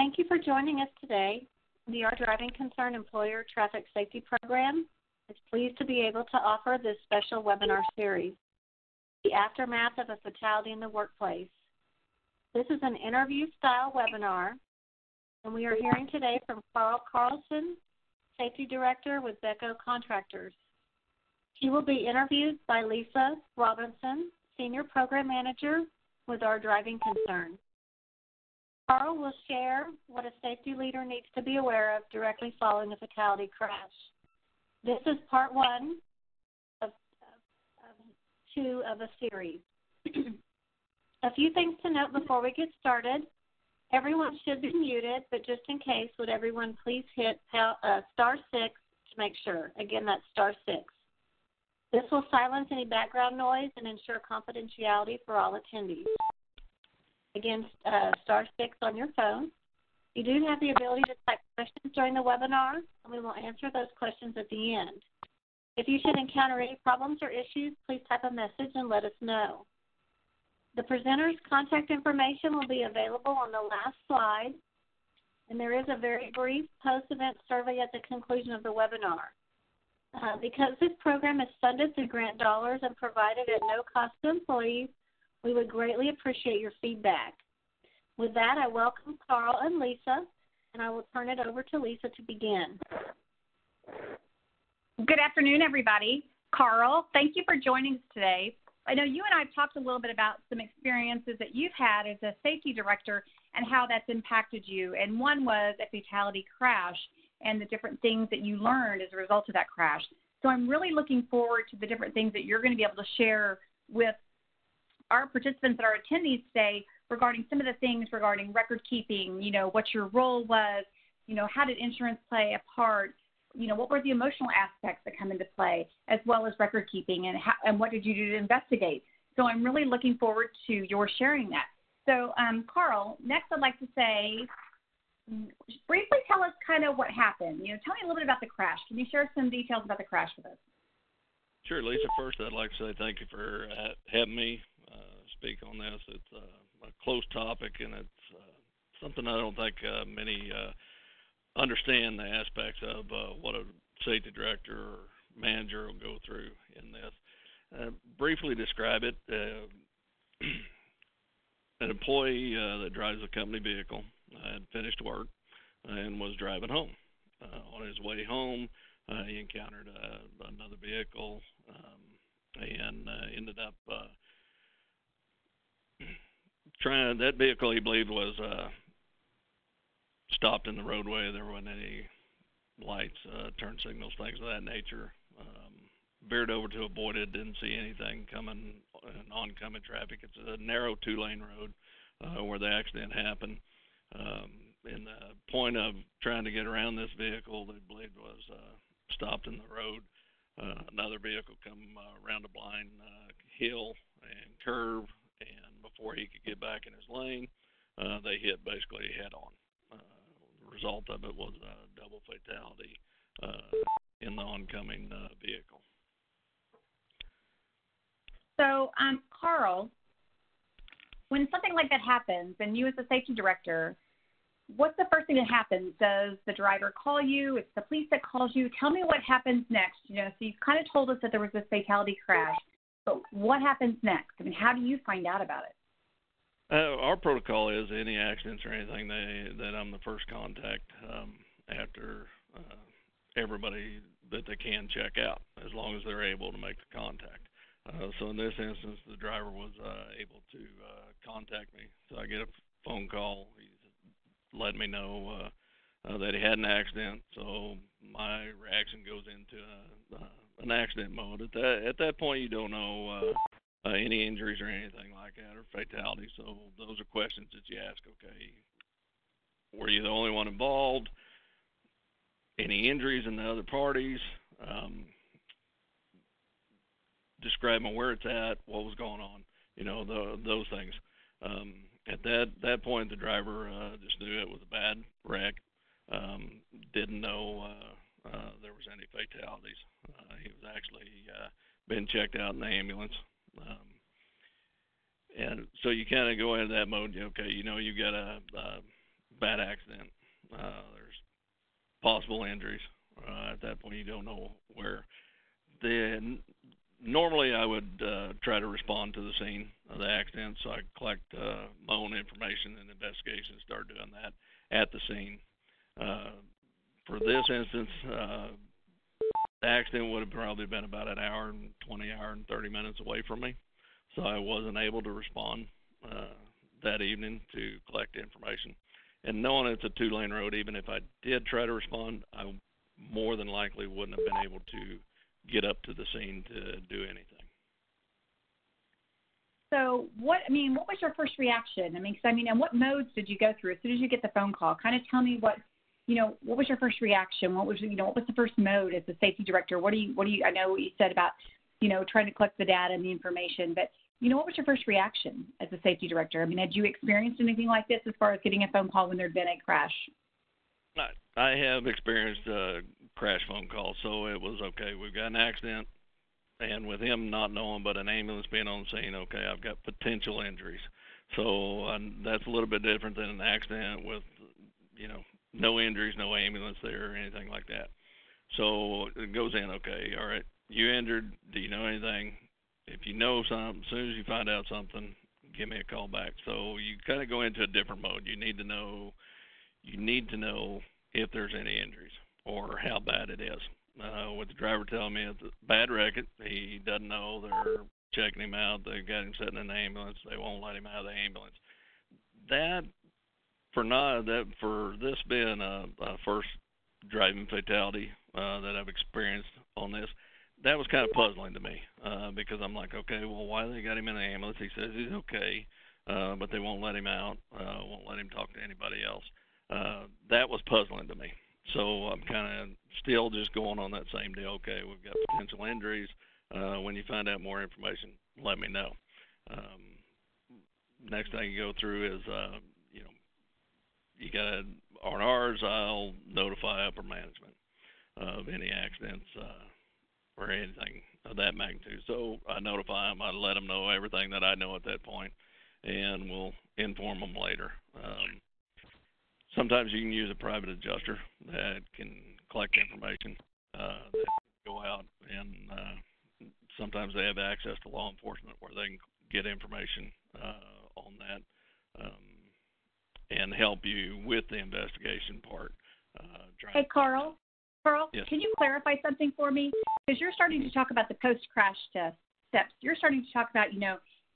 Thank you for joining us today. The Our Driving Concern Employer Traffic Safety Program is pleased to be able to offer this special webinar series, The Aftermath of a Fatality in the Workplace. This is an interview-style webinar, and we are hearing today from Carl Carlson, Safety Director with Becco Contractors. He will be interviewed by Lisa Robinson, Senior Program Manager with Our Driving Concern. Carl will share what a safety leader needs to be aware of directly following a fatality crash. This is part one of two of a series. A few things to note before we get started. Everyone should be muted, but just in case, would everyone please hit star 6 to make sure. Again, that's star 6. This will silence any background noise and ensure confidentiality for all attendees. Again, star 6 on your phone. You do have the ability to type questions during the webinar, and we will answer those questions at the end. If you should encounter any problems or issues, please type a message and let us know. The presenter's contact information will be available on the last slide, and there is a very brief post-event survey at the conclusion of the webinar. Because this program is funded through grant dollars and provided at no cost to employees, we would greatly appreciate your feedback. With that, I welcome Carl and Lisa, and I will turn it over to Lisa to begin. Good afternoon, everybody. Carl, thank you for joining us today. I know you and I have talked a little bit about some experiences that you've had as a safety director and how that's impacted you, and one was a fatality crash and the different things that you learned as a result of that crash. So I'm really looking forward to the different things that you're going to be able to share with our participants and our attendees today regarding some of the things regarding record keeping, what your role was, how did insurance play a part, what were the emotional aspects that come into play, as well as record keeping, and what did you do to investigate. So I'm really looking forward to your sharing that. So, Carl, next I'd like to say, briefly tell us kind of what happened. Tell me a little bit about the crash. Can you share some details about the crash with us? Sure, Lisa. First, I'd like to say thank you for having me speak on this. It's a close topic, and it's something I don't think many understand the aspects of what a safety director or manager will go through in this. Briefly describe it. An employee that drives a company vehicle had finished work and was driving home. On his way home, he encountered another vehicle and ended up that vehicle he believed was stopped in the roadway. There weren't any lights, turn signals, things of that nature. Veered over to avoid it, didn't see anything coming, oncoming traffic. It's a narrow 2-lane road where the accident happened. And the point of trying to get around this vehicle, they believed was stopped in the road. Another vehicle come around a blind hill and curve, and before he could get back in his lane, they hit basically head-on. The result of it was a double fatality in the oncoming vehicle. So, Carl, when something like that happens, and you as a safety director, what's the first thing that happens? Does the driver call you? It's the police that calls you? Tell me what happens next. So you've kind of told us that there was this fatality crash, but what happens next? I mean, how do you find out about it? Our protocol is any accidents or anything that I'm the first contact after everybody that they can check out, as long as they're able to make the contact. So in this instance, the driver was able to contact me. So I get a phone call. He let me know that he had an accident. So my reaction goes into an accident mode. At that point, you don't know any injuries or anything like that, or fatality. So those are questions that you ask. Okay, were you the only one involved? Any injuries in the other parties? Describing where it's at, what was going on, those things. At that point, the driver just knew it was a bad wreck. Didn't know there was any fatalities. He was actually been checked out in the ambulance. And so you kind of go into that mode. Okay, you got a bad accident. There's possible injuries. At that point, you don't know where. Normally, I would try to respond to the scene of the accident, so I collect my own information and investigation, start doing that at the scene. For this instance, the accident would have probably been about an hour and 30 minutes away from me, so I wasn't able to respond that evening to collect information. And knowing it's a two-lane road, even if I did try to respond, I more than likely wouldn't have been able to get up to the scene to do anything. So what was your first reaction? And what modes did you go through as soon as you get the phone call? Kind of tell me what was your first reaction? What was the first mode as the safety director? What do you, I know what you said about, trying to collect the data and the information, but, what was your first reaction as a safety director? Had you experienced anything like this as far as getting a phone call when there'd been a crash? I have experienced crash phone calls, so it was okay. We've got an accident, and with him not knowing but an ambulance being on the scene, okay, I've got potential injuries. So that's a little bit different than an accident with, no injuries, no ambulance there or anything like that. So it goes in, okay, all right, you injured, do you know anything? If you know something, as soon as you find out something, give me a call back. So you kind of go into a different mode. You need to know if there's any injuries or how bad it is. With the driver telling me it's a bad record, he doesn't know, they're checking him out, they've got him sitting in the ambulance, they won't let him out of the ambulance. For this being a first driving fatality that I've experienced on this, that was kind of puzzling to me because I'm like, okay, well, why they got him in the ambulance? He says he's okay, but they won't let him out, won't let him talk to anybody else. That was puzzling to me. So I'm kind of still just going on that same deal. Okay, we've got potential injuries. When you find out more information, let me know. Next thing you go through is, you got on ours, I'll notify upper management of any accidents or anything of that magnitude. So I notify them, I let them know everything that I know at that point, and we'll inform them later. Sometimes you can use a private adjuster that can collect information that can go out, and sometimes they have access to law enforcement where they can get information on that and help you with the investigation part. Hey, Carl, yes. Can you clarify something for me? Because you're starting to talk about the post-crash steps. You're starting to talk about,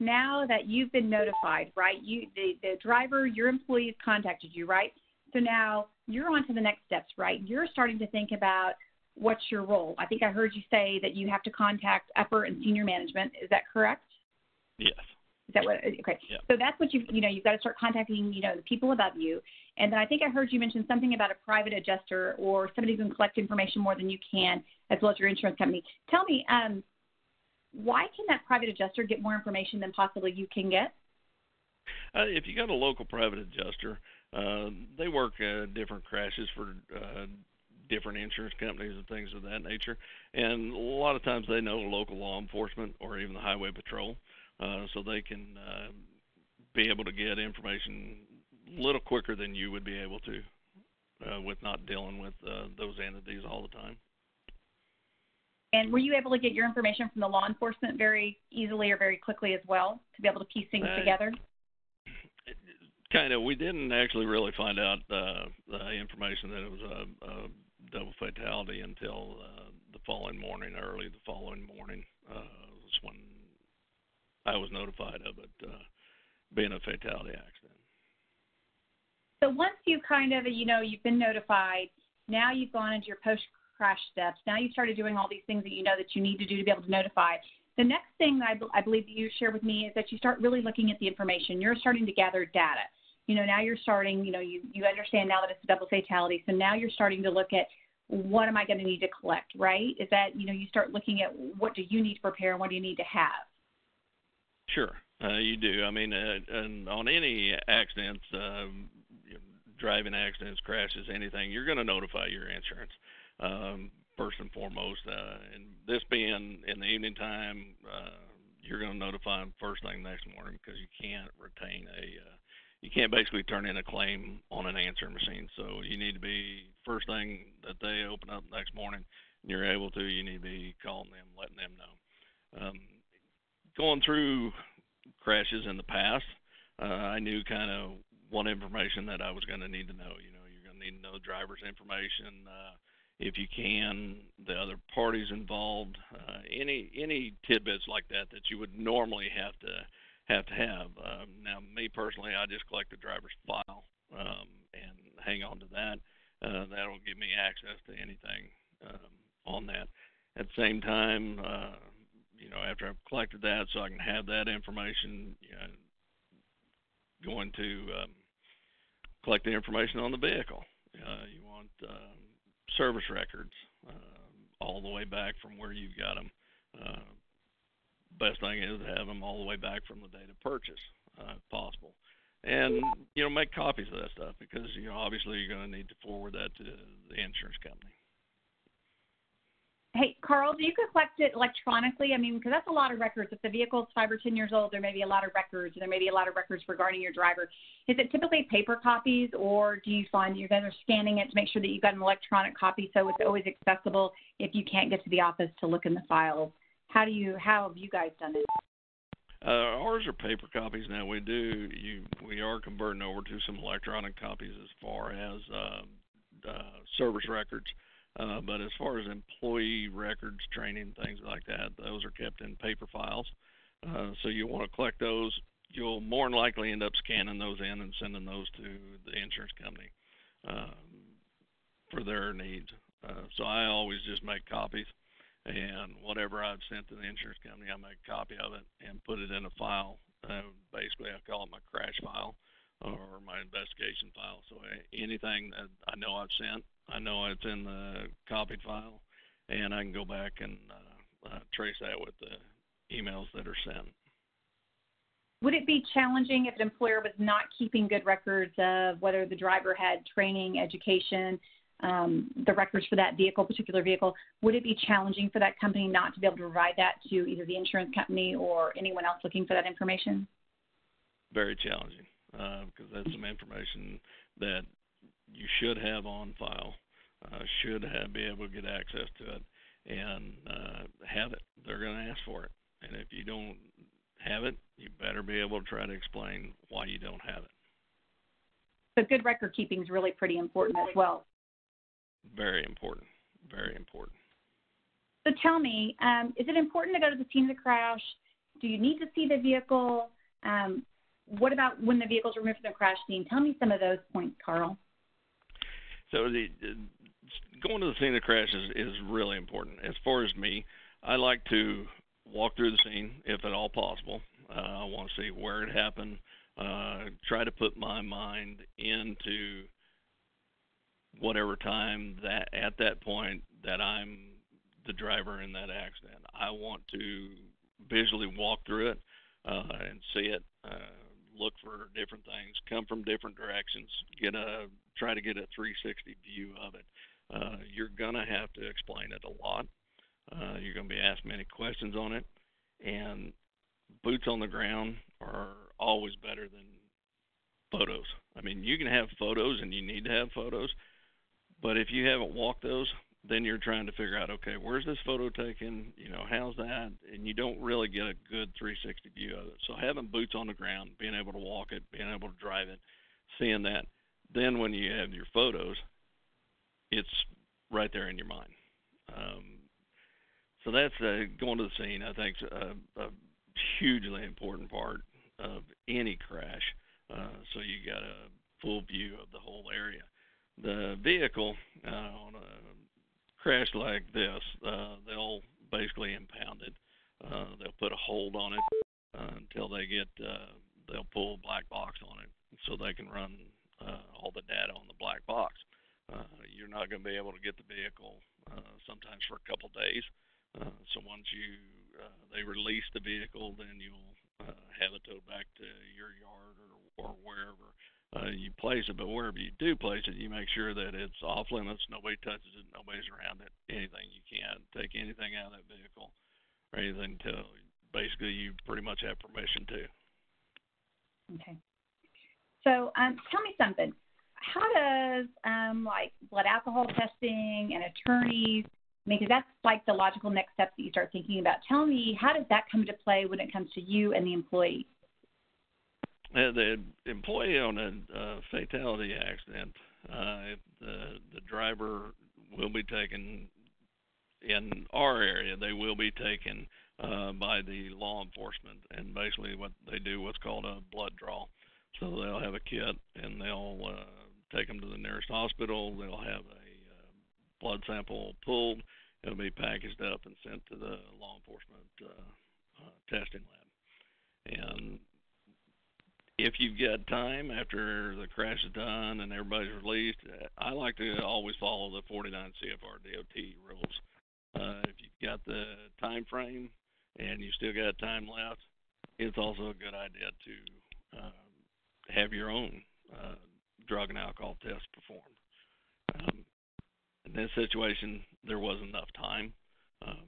now that you've been notified, right? The driver, your employees contacted you, right? So now you're on to the next steps, right? You're starting to think about what's your role. I think I heard you say that you have to contact upper and senior management. Is that correct? Yes. Is that what? Okay. Yeah. So that's what you've got to start contacting, the people above you. And then I think I heard you mention something about a private adjuster or somebody who can collect information more than you can, as well as your insurance company. Tell me, why can that private adjuster get more information than possibly you can get? If you got a local private adjuster, they work different crashes for different insurance companies and things of that nature. And a lot of times they know local law enforcement or even the highway patrol, so they can be able to get information a little quicker than you would be able to with not dealing with those entities all the time. And were you able to get your information from the law enforcement very easily or very quickly as well to be able to piece things together? Kind of. We didn't actually really find out the information that it was a double fatality until the following morning, early the following morning was when I was notified of it being a fatality accident. So once you kind of, you've been notified, now you've gone into your post-crash steps, now you've started doing all these things that that you need to do to be able to notify. The next thing that I believe that you share with me is that you start really looking at the information. You're starting to gather data. Now you're starting, you understand now that it's a double fatality. So now you're starting to look at what am I going to need to collect, right? Is that, you start looking at what do you need to prepare and what do you need to have? Sure, you do. And on any accidents, driving accidents, crashes, anything, you're going to notify your insurance first and foremost. And this being in the evening time, you're going to notify them first thing next morning because you can't retain a you can't basically turn in a claim on an answering machine. So you need to be, first thing that they open up next morning, and you're able to, you need to be calling them, letting them know. Going through crashes in the past, I knew kind of what information that I was going to need to know. You know, you're going to need to know the driver's information, if you can, the other parties involved, any tidbits like that that you would normally have to have. Now, me personally, I just collect the driver's file and hang on to that. That'll give me access to anything on that. At the same time, you know, after I've collected that, so I can have that information, you know, going to collect the information on the vehicle. You want service records all the way back from where you got them. Best thing is to have them all the way back from the date of purchase, if possible. And, you know, make copies of that stuff because, you know, obviously you're going to need to forward that to the insurance company. Hey, Carl, do you collect it electronically? I mean, because that's a lot of records. If the vehicle's 5 or 10 years old, there may be a lot of records, and there may be a lot of records regarding your driver. Is it typically paper copies, or do you find you guys are scanning it to make sure that you've got an electronic copy so it's always accessible if you can't get to the office to look in the files? How have you guys done it? Ours are paper copies now. We are converting over to some electronic copies as far as service records. But as far as employee records, training, things like that, those are kept in paper files. So you want to collect those. You'll more than likely end up scanning those in and sending those to the insurance company for their needs. So I always just make copies, and whatever I've sent to the insurance company, I make a copy of it and put it in a file. Basically, I call it my crash file or my investigation file. So anything that I know I've sent, I know it's in the copied file, and I can go back and trace that with the emails that are sent. Would it be challenging if an employer was not keeping good records of whether the driver had training, education, the records for that particular vehicle? Would it be challenging for that company not to be able to provide that to either the insurance company or anyone else looking for that information? Very challenging, because that's some information that you should have on file, be able to get access to it, and have it. They're going to ask for it. And if you don't have it, you better be able to try to explain why you don't have it. So good record keeping is really pretty important as well. Very important. Very important. So tell me, is it important to go to the scene of the crash? Do you need to see the vehicle? What about when the vehicle's removed from the crash scene? Tell me some of those points, Carl. So going to the scene of the crash is really important. As far as me, I like to walk through the scene if at all possible. I want to see where it happened, try to put my mind into whatever time that at that point that I'm the driver in that accident. I want to visually walk through it and see it, look for different things, come from different directions, try to get a 360 view of it. You're gonna have to explain it a lot. You're gonna be asked many questions on it, and boots on the ground are always better than photos. I mean, you can have photos, and you need to have photos, but if you haven't walked those, then you're trying to figure out, okay, where's this photo taken? You know, how's that? And you don't really get a good 360 view of it. So having boots on the ground, being able to walk it, being able to drive it, seeing that, then when you have your photos, it's right there in your mind. So that's going to the scene, I think, is a hugely important part of any crash. So you got a full view of the whole area. The vehicle on a crash like this, they'll basically impound it. They'll put a hold on it until they'll pull a black box on it so they can run all the data on the black box. You're not going to be able to get the vehicle sometimes for a couple days. So once they release the vehicle, then you'll have it towed back to your yard or wherever you place it. But wherever you do place it, you make sure that it's off limits. Nobody touches it. Nobody's around it. Anything. You can't take anything out of that vehicle or anything until basically you pretty much have permission to. Okay. So tell me something. How does like blood alcohol testing and attorneys, I mean, because that's like the logical next step that you start thinking about. Tell me, how does that come into play when it comes to you and the employee? The employee on a fatality accident, the driver will be taken, in our area, they will be taken by the law enforcement, and basically what they do what's called a blood draw. So they'll have a kit, and they'll take them to the nearest hospital. They'll have a blood sample pulled. It'll be packaged up and sent to the law enforcement testing lab. And if you've got time after the crash is done and everybody's released, I like to always follow the 49 CFR DOT rules. If you've got the time frame and you still got time left, it's also a good idea to have your own drug and alcohol test performed. In this situation, there wasn't enough time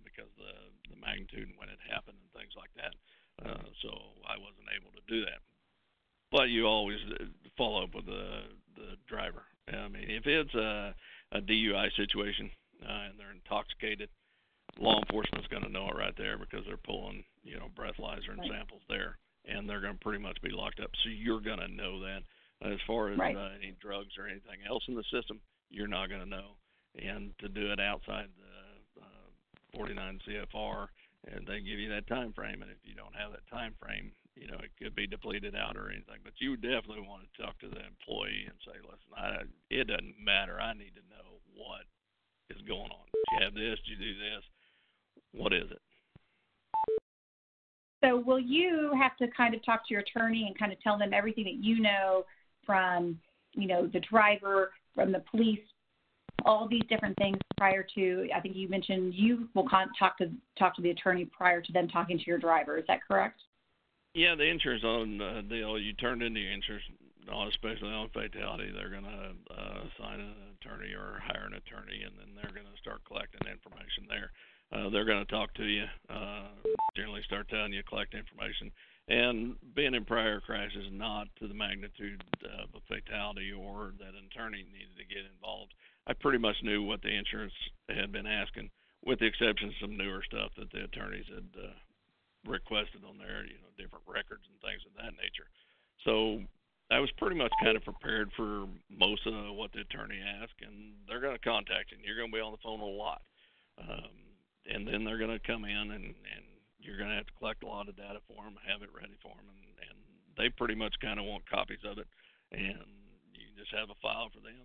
because the magnitude and when it happened and things like that. So I wasn't able to do that. But you always follow up with the driver. I mean, if it's a DUI situation and they're intoxicated, law enforcement's going to know it right there because they're pulling, breathalyzer and samples there, and they're going to pretty much be locked up. So you're going to know that. As far as any drugs or anything else in the system, you're not going to know. And to do it outside the 49 CFR, and they give you that time frame, and if you don't have that time frame, it could be depleted out or anything. But you definitely want to talk to the employee and say, listen, it doesn't matter. I need to know what is going on. Do you have this? Do you do this? What is it? So will you have to kind of talk to your attorney and kind of tell them everything that you know from, the driver, from the police, all these different things prior to, I think you mentioned you will talk to the attorney prior to them talking to your driver. Is that correct? Yeah, the insurance on deal, you turned into your insurance, especially on fatality, they're going to assign an attorney or hire an attorney, and then they're going to start collecting information there. They're going to talk to you, generally start telling you, collect information. And being in prior crashes, not to the magnitude of a fatality or that an attorney needed to get involved, I pretty much knew what the insurance had been asking, with the exception of some newer stuff that the attorneys had requested on there, different records and things of that nature. So I was pretty much kind of prepared for most of what the attorney asked, and they're going to contact you, and you're going to be on the phone a lot. And then they're going to come in, and you're going to have to collect a lot of data for them, have it ready for them, and they pretty much kind of want copies of it, and you just have a file for them,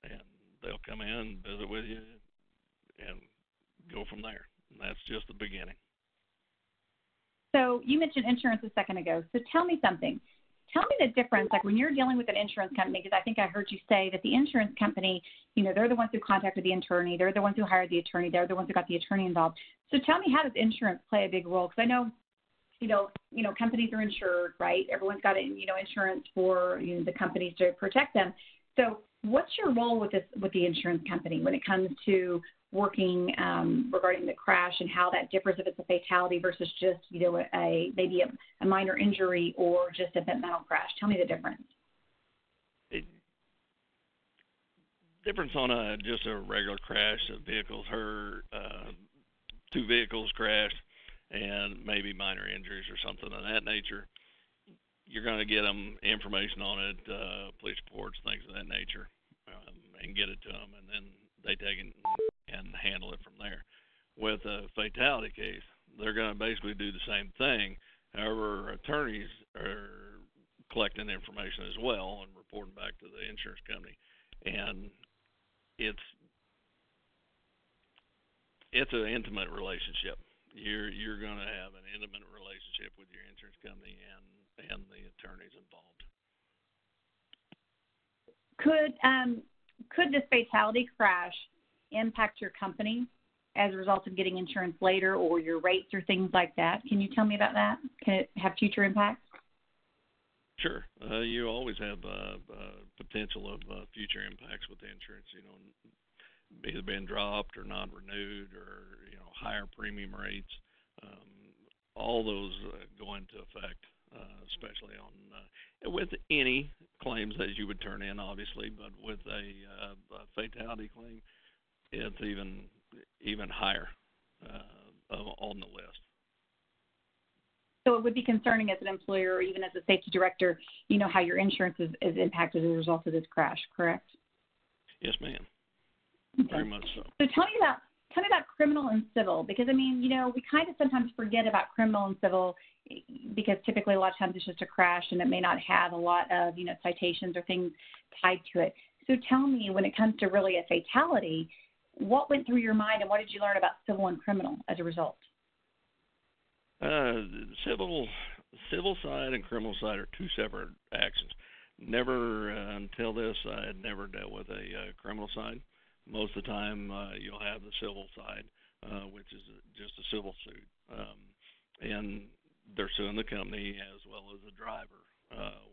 and they'll come in and visit with you and go from there. And that's just the beginning. So you mentioned insurance a second ago. So tell me something. Tell me the difference, like when you're dealing with an insurance company, because I think I heard you say that the insurance company, they're the ones who contacted the attorney. They're the ones who hired the attorney. They're the ones who got the attorney involved. So tell me, how does insurance play a big role? Because I know, companies are insured, right? Everyone's got, insurance for the companies to protect them. So what's your role with the insurance company when it comes to working regarding the crash, and how that differs if it's a fatality versus just, maybe a minor injury or just a mental crash? Tell me the difference. Difference on just a regular crash of vehicles. Two vehicles crashed and maybe minor injuries or something of that nature. You're going to get them information on it, police reports, things of that nature, and get it to them, and then they take it and handle it from there. With a fatality case, they're going to basically do the same thing. However, attorneys are collecting information as well and reporting back to the insurance company. And it's an intimate relationship. You're going to have an intimate relationship with your insurance company and the attorneys involved. Could this fatality crash impact your company as a result of getting insurance later, or your rates or things like that? Can you tell me about that? Can it have future impacts? Sure. You always have potential of future impacts with the insurance, either being dropped or not renewed, or, higher premium rates. All those go into effect especially on with any claims that you would turn in, obviously, but with a fatality claim, it's even higher on the list. So it would be concerning as an employer or even as a safety director, how your insurance is impacted as a result of this crash, correct? Yes, ma'am. Okay. Very much so. So tell me about criminal and civil, because, we kind of sometimes forget about criminal and civil because typically a lot of times it's just a crash and it may not have a lot of, citations or things tied to it. So tell me, when it comes to really a fatality, what went through your mind and what did you learn about civil and criminal as a result? Civil side and criminal side are two separate actions. Never until this, I had never dealt with a criminal side. Most of the time, you'll have the civil side, which is just a civil suit, and they're suing the company as well as the driver.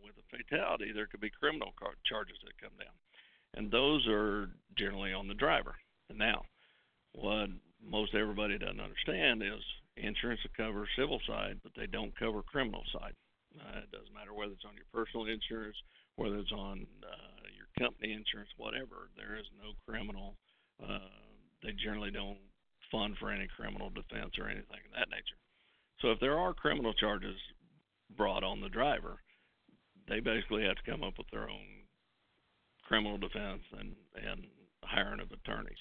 With a fatality, there could be criminal charges that come down, and those are generally on the driver. And now, what most everybody doesn't understand is insurance will cover civil side, but they don't cover criminal side. It doesn't matter whether it's on your personal insurance, whether it's on your company insurance, whatever. There is no criminal. They generally don't fund for any criminal defense or anything of that nature. So if there are criminal charges brought on the driver, they basically have to come up with their own criminal defense and hiring of attorneys.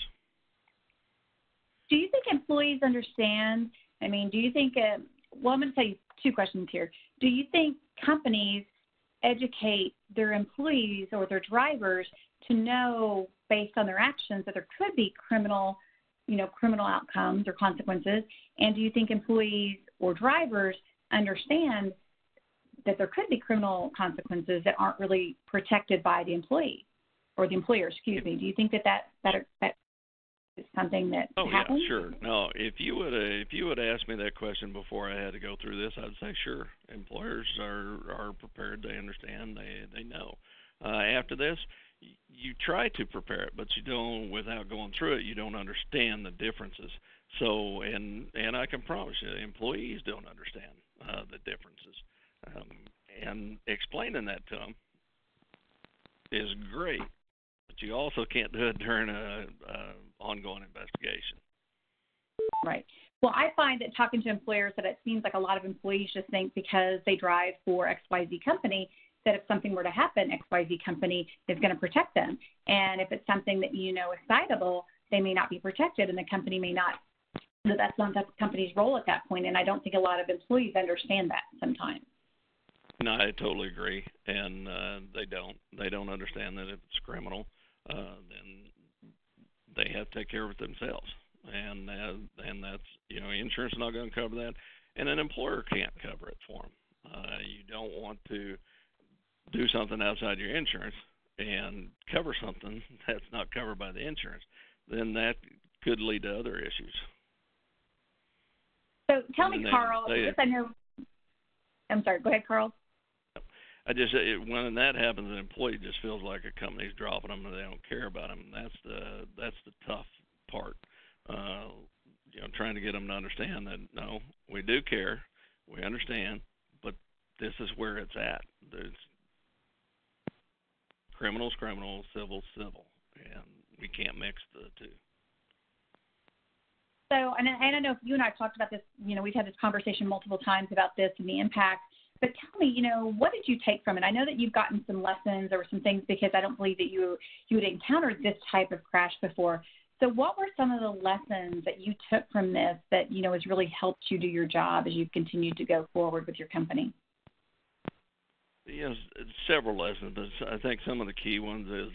Do you think employees understand? Do you think, I'm going to tell you two questions here. Do you think companies educate their employees or their drivers to know, based on their actions, that there could be criminal outcomes or consequences? And do you think employees or drivers understand that there could be criminal consequences that aren't really protected by the employee or the employer, excuse me? Do you think that is something that happens? Yeah, sure. No, if you would ask me that question before I had to go through this, I'd say sure. Employers are prepared. They understand. They know. After this, you try to prepare it, but you don't. Without going through it, you don't understand the differences. So, and I can promise you, employees don't understand the differences. And explaining that to them is great, but you also can't do it during a ongoing investigation. Right. Well, I find that talking to employers that it seems like a lot of employees just think because they drive for XYZ company that if something were to happen, XYZ company is going to protect them. And if it's something that is citable, they may not be protected and the company may not. That's not the company's role at that point. And I don't think a lot of employees understand that sometimes. No, I totally agree. And they don't understand that if it's criminal, then they have to take care of it themselves, and that's insurance is not going to cover that, and an employer can't cover it for them. You don't want to do something outside your insurance and cover something that's not covered by the insurance. Then that could lead to other issues. So tell me, Carl. I know. I'm sorry. Go ahead, Carl. When that happens, an employee just feels like a company's dropping them and they don't care about them. And that's the tough part. Trying to get them to understand that no, we do care, we understand, but this is where it's at. There's criminals, civil, and we can't mix the two. So, and I know you and I have talked about this. We've had this conversation multiple times about this and the impact. But tell me, what did you take from it? I know that you've gotten some lessons or some things because I don't believe that you had encountered this type of crash before. So what were some of the lessons that you took from this that, has really helped you do your job as you've continued to go forward with your company? Several lessons, but I think some of the key ones is,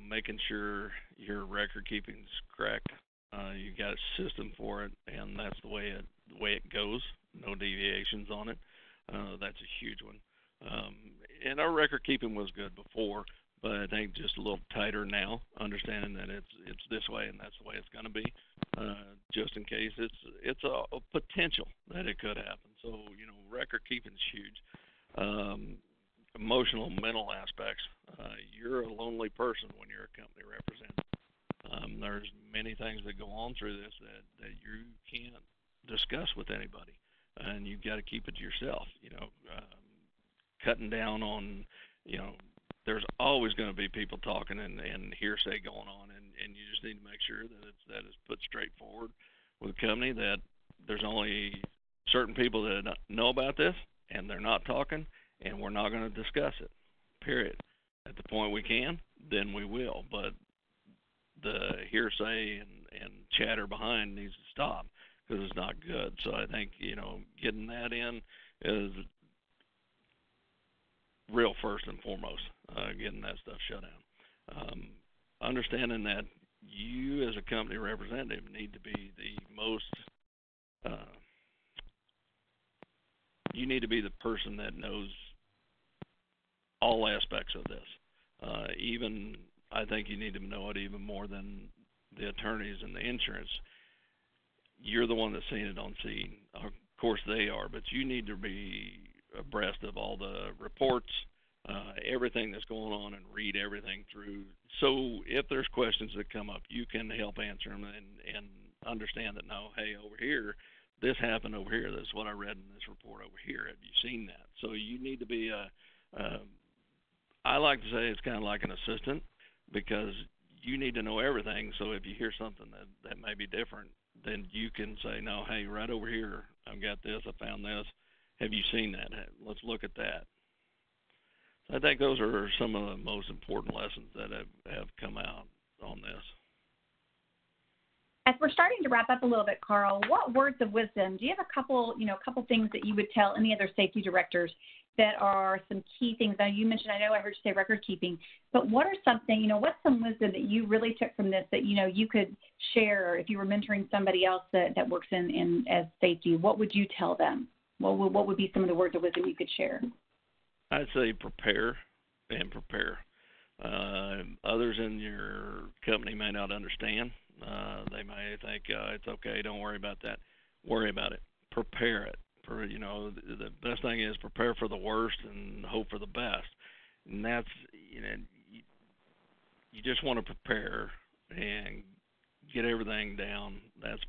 making sure your record keeping is correct. You got a system for it, and that's the way it goes. No deviations on it. That's a huge one. And our record keeping was good before, but I think just a little tighter now, understanding that it's this way and that's the way it's going to be, just in case it's a potential that it could happen. So, record keeping is huge. Emotional, mental aspects. You're a lonely person when you're a company representative. There's many things that go on through this that you can't discuss with anybody. and you've got to keep it to yourself. Cutting down on, there's always going to be people talking and hearsay going on, and you just need to make sure that is put straight forward with the company, that there's only certain people that know about this, and they're not talking, and we're not going to discuss it, period. At the point we can, then we will, but the hearsay and chatter behind needs to stop, because it's not good. So I think, getting that in is real first and foremost, getting that stuff shut down. Understanding that you as a company representative need to be the most, you need to be the person that knows all aspects of this. Even, I think you need to know it even more than the attorneys and the insurance. You're the one that's seen it on scene. Of course they are, but you need to be abreast of all the reports, everything that's going on, and read everything through. So if there's questions that come up, you can help answer them and understand that, no, hey, over here, this happened over here. This is what I read in this report over here. Have you seen that? So you need to be I like to say it's kind of like an assistant, because you need to know everything. So if you hear something that may be different, then you can say, no, hey, right over here, I've got this, I found this. Have you seen that? Let's look at that. So I think those are some of the most important lessons that have come out on this. As we're starting to wrap up a little bit, Carl, what words of wisdom, do you have a couple things that you would tell any other safety directors that are some key things? Now, you mentioned, I know I heard you say record keeping, but what are something, what's some wisdom that you really took from this that, you could share if you were mentoring somebody else that works in as safety? What would you tell them? What would be some of the words of wisdom you could share? I'd say prepare and prepare. Others in your company may not understand. They may think it's okay, don't worry about that. Worry about it. Prepare it. The best thing is prepare for the worst and hope for the best. And that's, you just want to prepare and get everything down. That's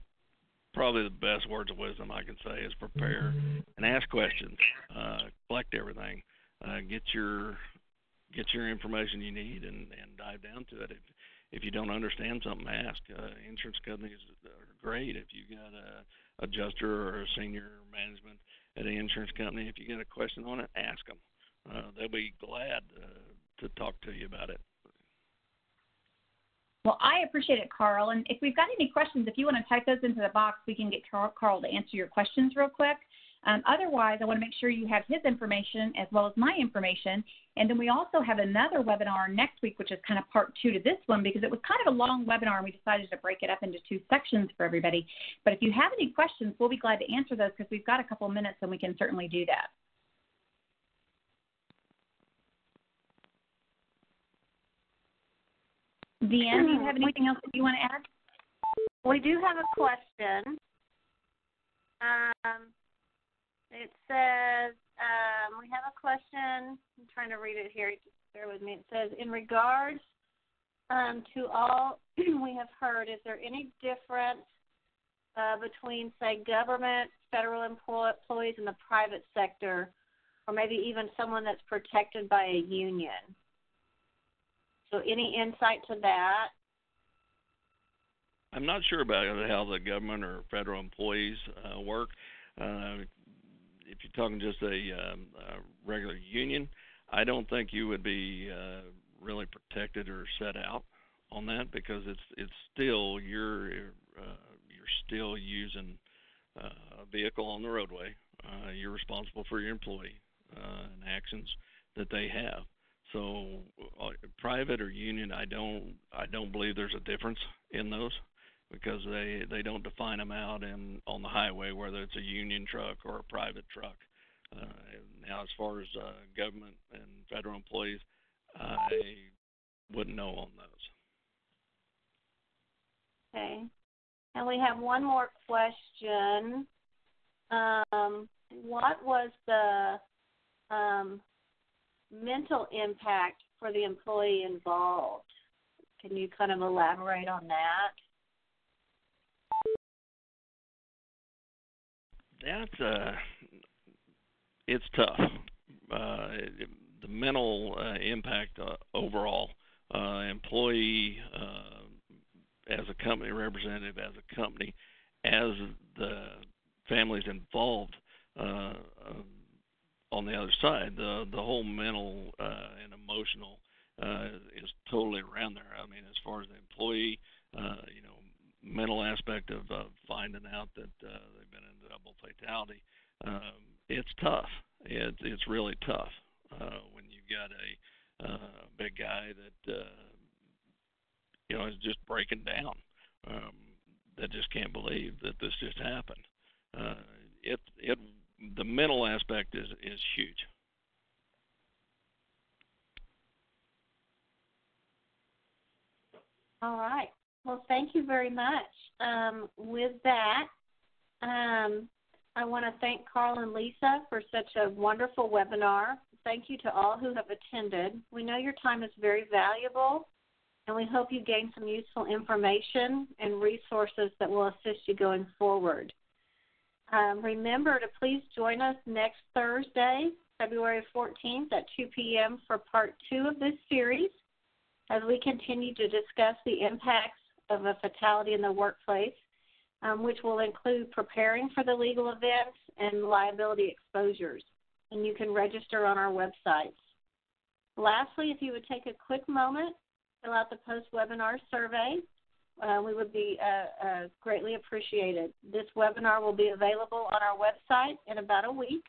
probably the best words of wisdom I can say, is prepare and ask questions, collect everything, get your information you need and dive down to it. If you don't understand something, ask. Insurance companies are great. If you got a adjuster or a senior management at an insurance company, if you get a question on it, ask them. They'll be glad to talk to you about it. Well, I appreciate it, Carl. And if we've got any questions, if you want to type those into the box, we can get Carl to answer your questions real quick. Otherwise, I want to make sure you have his information as well as my information. And then we also have another webinar next week, which is kind of part 2 to this one, because it was kind of a long webinar and we decided to break it up into 2 sections for everybody. But if you have any questions, we'll be glad to answer those, because we've got a couple of minutes and we can certainly do that. Deanne, do you have anything else that you want to add? We do have a question. It says, we have a question. I'm trying to read it here. Just bear with me. It says, in regards to all we have heard, is there any difference between, say, government, federal employees in the private sector, or maybe even someone that's protected by a union? So any insight to that? I'm not sure about how the government or federal employees work. If you're talking just a regular union, I don't think you would be really protected or set out on that, because it's still you're still using a vehicle on the roadway. You're responsible for your employee and actions that they have. So private or union, I don't believe there's a difference in those, because they don't define them out on the highway, whether it's a union truck or a private truck. Now, as far as government and federal employees, I wouldn't know on those. Okay. And we have one more question. What was the mental impact for the employee involved? Can you kind of elaborate on that? That's it's tough. The mental impact overall, employee as a company representative, as a company, as the families involved on the other side, the whole mental and emotional is totally around there. I mean, as far as the employee, mental aspect of finding out that they've been in double fatality, it's tough. It's really tough when you've got a big guy that is just breaking down, that just can't believe that this just happened. The mental aspect is huge. All right. Well, thank you very much. With that, I want to thank Carl and Lisa for such a wonderful webinar. Thank you to all who have attended. We know your time is very valuable, and we hope you gain some useful information and resources that will assist you going forward. Remember to please join us next Thursday, February 14th at 2 p.m. for part 2 of this series as we continue to discuss the impacts of a fatality in the workplace, which will include preparing for the legal events and liability exposures. And you can register on our websites. Lastly, if you would take a quick moment, fill out the post-webinar survey. We would be greatly appreciated. This webinar will be available on our website in about a week.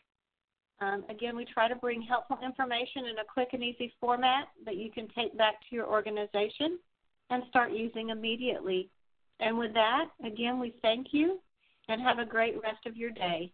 Again, we try to bring helpful information in a quick and easy format that you can take back to your organization and start using immediately. And with that, again, we thank you and have a great rest of your day.